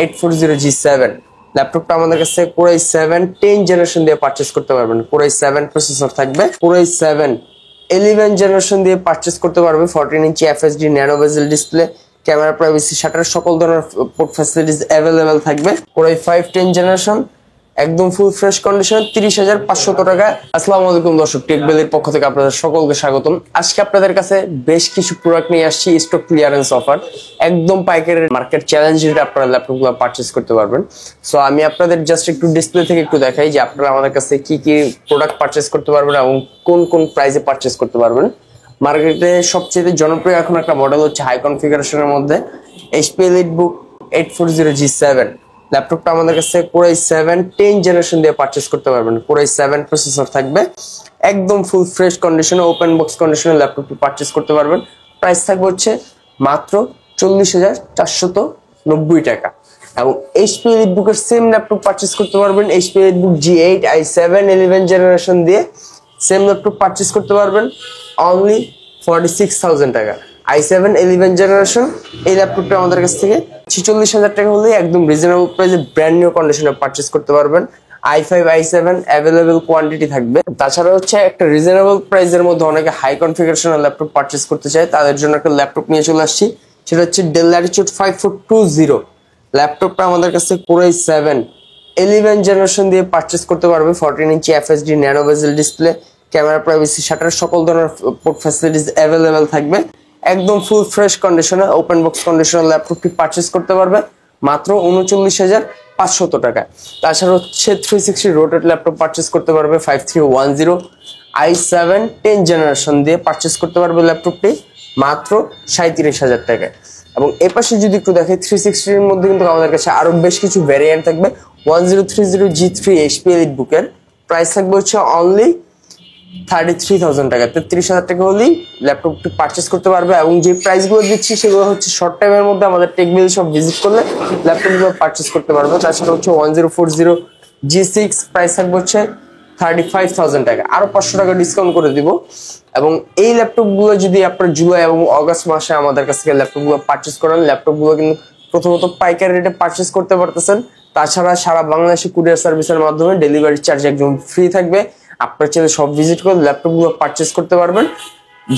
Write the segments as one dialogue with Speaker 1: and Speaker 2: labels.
Speaker 1: 840G7 ল্যাপটপটা আমাদের কাছে Core i7 10 জেনারেশন দিয়ে পারচেজ করতে পারবেন। Core i7 প্রসেসর থাকবে, Core i7 11 জেনারেশন দিয়ে পারচেজ করতে পারবে। 14 ইঞ্চি FHD ন্যানো বেজেল ডিসপ্লে, ক্যামেরা, প্রাইভেসি, শাটার, সকল ধরনের পোর্ট ফ্যাসিলিটিস অ্যাভেলেবেল থাকবে। Core i5 10 জেনারেশন একদম ফুল ফ্রেশ কন্ডিশন, 30,500 টাকা। আসসালামু আলাইকুম দর্শক, টেকবেলির পক্ষ থেকে আপনাদের সকলকে স্বাগতম। আজকে আপনাদের কাছে বেশ কিছু প্রোডাক্ট নিয়ে আসছি স্টক ক্লিয়ারেন্স অফার, একদম পাইকারি মার্কেট চ্যালেঞ্জ রেটে আপনারা ল্যাপটপগুলো পারচেজ করতে পারবেন। সো আমি আপনাদের জাস্ট একটু ডিসপ্লে থেকে একটু দেখাই যে আপনারা আমাদের কাছে কি কি প্রোডাক্ট পারচেজ করতে পারবেন এবং কোন কোন প্রাইসে পারচেজ করতে পারবেন। মার্কেটে সবচেয়ে জনপ্রিয় এখন একটা মডেল হচ্ছে হাই কনফিগারেশনের মধ্যে HP EliteBook 840G7 ল্যাপটপটা আমাদের কাছে Core i7 10 জেনারেশন দিয়ে পারচেজ করতে পারবেন। Core i7 প্রসেসর থাকবে, একদম ফুল ফ্রেশ কন্ডিশনে ওপেন বক্স কন্ডিশনে ল্যাপটপটি পারচেজ করতে পারবেন। প্রাইস থাকবে হচ্ছে মাত্র 40,490 টাকা। এবং HP EliteBook এর সেম ল্যাপটপ পারচেজ করতে পারবেন। HP EliteBook G8 i7 11 generation দিয়ে সেম ল্যাপটপ পারচেজ করতে পারবেন অনলি 46,000 টাকা। i7 11 জেনারেশন এই ল্যাপটপটা আমাদের কাছ থেকে 46,000 টাকা হলে একদম রিজনেবল প্রাইসে ব্র্যান্ড নিউ কন্ডিশনে পারচেজ করতে পারবেন। i5 i7 অ্যাভেলেবেল কোয়ান্টিটি থাকবে। তাছাড়া হচ্ছে একটা রিজনেবল প্রাইসের মধ্যে অনেকে হাই কনফিগারেশনের ল্যাপটপ পারচেজ করতে চায়, তাদের জন্য একটা ল্যাপটপ নিয়ে চলে আসছি, সেটা হচ্ছে Dell Latitude 5420 ল্যাপটপটা আমাদের কাছে Core i7 11 জেনারেশন দিয়ে পারচেজ করতে পারবে। 14 ইঞ্চি FHD ন্যানো বেজেল ডিসপ্লে, ক্যামেরা, প্রাইভেসি, শাটার, সকল ধরনের পোর্ট ফ্যাসিলিটিস অ্যাভেলেবেল থাকবে। একদম ফুল ফ্রেশ কন্ডিশনে ওপেন বক্স কন্ডিশনে ল্যাপটপটি পারচেজ করতে পারবে মাত্র 39,500 টাকা। তাছাড়া হচ্ছে 360 রোটেট ল্যাপটপ পারচেজ করতে পারবে 5310 i7 10 জেনারেশন দিয়ে পারচেজ করতে পারবে ল্যাপটপটি মাত্র 37,000 টাকায়। এবং এ পাশে যদি একটু দেখে 360 এর মধ্যে কিন্তু আমাদের কাছে আরো বেশ কিছু ভ্যারিয়েন্ট থাকবে। 1030G3 HP EliteBook এর প্রাইস থাকবে হচ্ছে অনলি 33,000 টাকা। 33,000 টাকা হলেই ল্যাপটপটি পারচেজ করতে পারবে। এবং যে প্রাইসগুলো দিচ্ছি সেগুলো হচ্ছে শর্ট টাইমের মধ্যে আমাদের টেকবিল সব ভিজিট করলে ল্যাপটপগুলো পারচেজ করতে পারবে। তাছাড়া হচ্ছে 1040G6 প্রাইস থাকবে হচ্ছে 35,000 টাকা, আরো 500 টাকা ডিসকাউন্ট করে দিব। এবং এই ল্যাপটপগুলো যদি আপনার জুলাই এবং অগস্ট মাসে আমাদের কাছ থেকে ল্যাপটপগুলো পারচেজ করেন, ল্যাপটপগুলো কিন্তু প্রথমত পাইকারি রেটে পারচেজ করতে পারতেছেন। তাছাড়া সারা বাংলাদেশে কুরিয়ার সার্ভিসের মাধ্যমে ডেলিভারি চার্জ একদম ফ্রি থাকবে। আপনার চ্যানেল সব ভিজিট করে ল্যাপটপগুলো পারচেজ করতে পারবেন।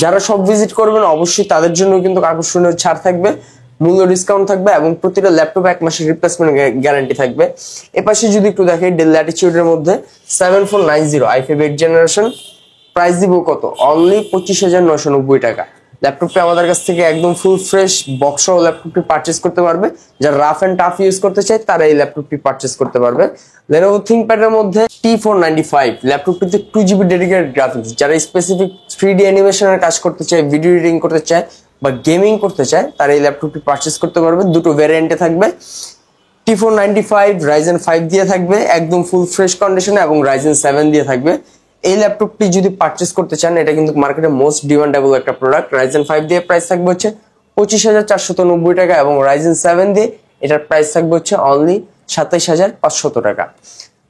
Speaker 1: যারা সব ভিজিট করবেন অবশ্যই তাদের জন্য কিন্তু আকর্ষণীয় ছাড় থাকবে, মূল্য ডিসকাউন্ট থাকবে এবং প্রতিটা ল্যাপটপ 1 মাসের রিপ্লেসমেন্ট গ্যারান্টি থাকবে। এপাশে যদি একটু দেখে Dell Latitude এর মধ্যে 7490 i5 8 জেনারেশন প্রাইস দিব কত? অনলি 25,990 টাকা। ল্যাপটপটি আমাদের কাছ থেকে একদম ফুল ফ্রেশ বক্স সহ ল্যাপটপটি পারচেজ করতে পারবে। যারা রাফ এন্ড টাফ ইউজ করতে চায় তারা এই ল্যাপটপটি পারচেজ করতে পারবে। Lenovo ThinkPad এর মধ্যে T495 ল্যাপটপটিতে 2GB ডেডিকেটেড গ্রাফিক্স, যারা স্পেসিফিক 3D অ্যানিমেশনের কাজ করতে চায়, ভিডিও এডিটিং করতে চায় বা গেমিং করতে চায়, তারা এই ল্যাপটপটি পারচেজ করতে পারবে। দুটো ভ্যারিয়েন্টে থাকবে, T495 Ryzen 5 দিয়ে থাকবে একদম ফুল ফ্রেশ কন্ডিশনে এবং Ryzen 7 দিয়ে থাকবে। এই ল্যাপটপটি যদি পারচেজ করতে চান, এটা কিন্তু মার্কেটে মোস্ট ডিমান্ডেবল একটা প্রোডাক্ট। Ryzen 5 দিয়ে প্রাইস থাকবে হচ্ছে 25,490 টাকা এবং Ryzen 7 দিয়ে এটার প্রাইস থাকবে হচ্ছে অনলি 27,500 টাকা।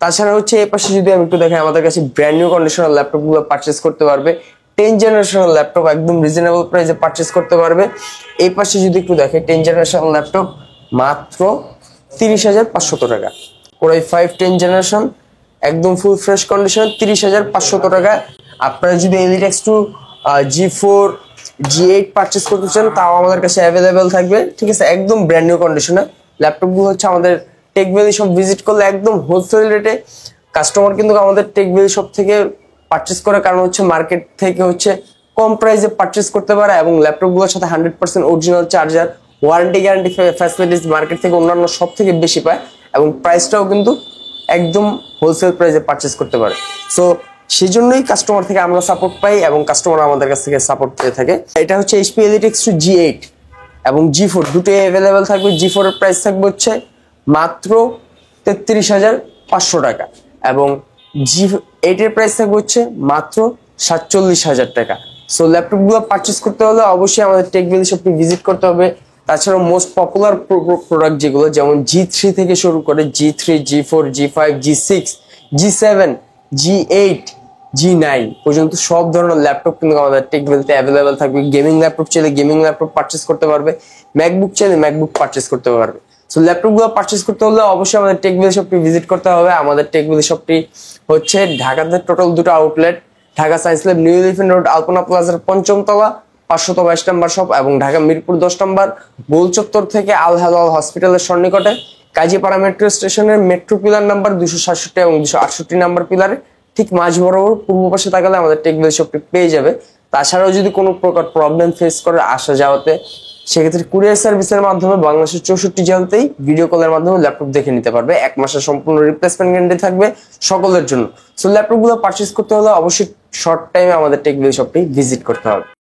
Speaker 1: তাছাড়া হচ্ছে এই পাশে যদি আমি একটু দেখাই, আমাদের কাছে ব্র্যান্ড নিউ কন্ডিশনাল ল্যাপটপগুলো পারচেজ করতে পারবে। 10 জেনারেশনাল ল্যাপটপ একদম রিজনেবল প্রাইসে পারচেজ করতে পারবে। এই পাশে যদি একটু দেখে 10 জেনারেশনাল ল্যাপটপ মাত্র 30,500 টাকা। Core i5 10 জেনারেশন একদম ফুল ফ্রেশ কন্ডিশন 30,500 টাকা। আপনারা যদি Elitex2 G4 G8 পারচেজ করতে চান তাও আমাদের কাছে অ্যাভেলেবেল থাকবে, ঠিক আছে, একদম ব্র্যান্ড নিউ কন্ডিশনে। ল্যাপটপগুলো হচ্ছে আমাদের টেকভ্যালি সব ভিজিট করলে একদম হোলসেল রেটে কাস্টমার কিন্তু আমাদের টেকভ্যালি সব থেকে পারচেজ করে, কারণ হচ্ছে মার্কেট থেকে হচ্ছে কম প্রাইসে পারচেজ করতে পারে এবং ল্যাপটপগুলোর সাথে 100% original charger, warranty guarantee facilities market থেকে অন্যান্য সব থেকে বেশি পায় এবং প্রাইসটাও কিন্তু একদম হোলসেল প্রাইসে পারচেজ করতে পারে। সো সেই জন্যই কাস্টমার থেকে আমরা সাপোর্ট পাই এবং কাস্টমার আমাদের কাছ থেকে সাপোর্ট পেয়ে থাকে। এটা হচ্ছে HP Elitex2 G8 এবং G4 দুটোই অ্যাভেলেবেল থাকবে। G4 এর প্রাইস থাকবে হচ্ছে মাত্র 33,500 টাকা এবং G8 এর প্রাইস থাকবে হচ্ছে মাত্র 47,000 টাকা। সো ল্যাপটপগুলো পারচেজ করতে হলে অবশ্যই আমাদের টেকভ্যালি শপটি ভিজিট করতে হবে। তাছাড়াও মোস্ট পপুলার প্রোডাক্ট যেগুলো, যেমন G3 থেকে শুরু করে G3, G4, G5, G6, G7, G8, G9 পর্যন্ত সব ধরনের ল্যাপটপ কিন্তু আমাদের টেকভ্যালিতে অ্যাভেলেবেল থাকবে। গেমিং ল্যাপটপ চাইলে গেমিং ল্যাপটপ পারচেজ করতে পারবে, ম্যাকবুক চাইলে ম্যাকবুক পারচেজ করতে পারবে। সো ল্যাপটপগুলো পারচেজ করতে হলে অবশ্যই আমাদের টেকবিল শপটি ভিজিট করতে হবে। আমাদের টেকবিল শপটি হচ্ছে ঢাকাতে টোটাল দুটো outlet, Dhaka Science Lab New Elephant Road Alpana প্লাজার 5ম তলা 522 নম্বর শপ, এবং ঢাকা মিরপুর 10 নম্বর গোল চত্বর থেকে আল হালাল হসপিটালের সন্নিকটে কাজীপাড়া মেট্রো স্টেশনের মেট্রো পিলার নাম্বার 267 এবং 268 নাম্বার পিলারে ঠিক মাঝ বরাবর পূর্ব পাশে তাকালে আমাদের টেকবিল শপটি পেয়ে যাবে। তাছাড়াও যদি কোনো প্রকার প্রবলেম ফেস করে আসা যাওয়াতে, সেক্ষেত্রে কুরিয়ার সার্ভিসের মাধ্যমে বাংলাদেশের 64 জেলাতেই ভিডিও কলের মাধ্যমে ল্যাপটপ দেখে নিতে পারবে। 1 মাসের সম্পূর্ণ রিপ্লেসমেন্ট গ্যারান্টি থাকবে সকলের জন্য। সো ল্যাপটপগুলো পারচেজ করতে হলে অবশ্যই শর্ট টাইমে আমাদের টেকবিল শপটি ভিজিট করতে হবে।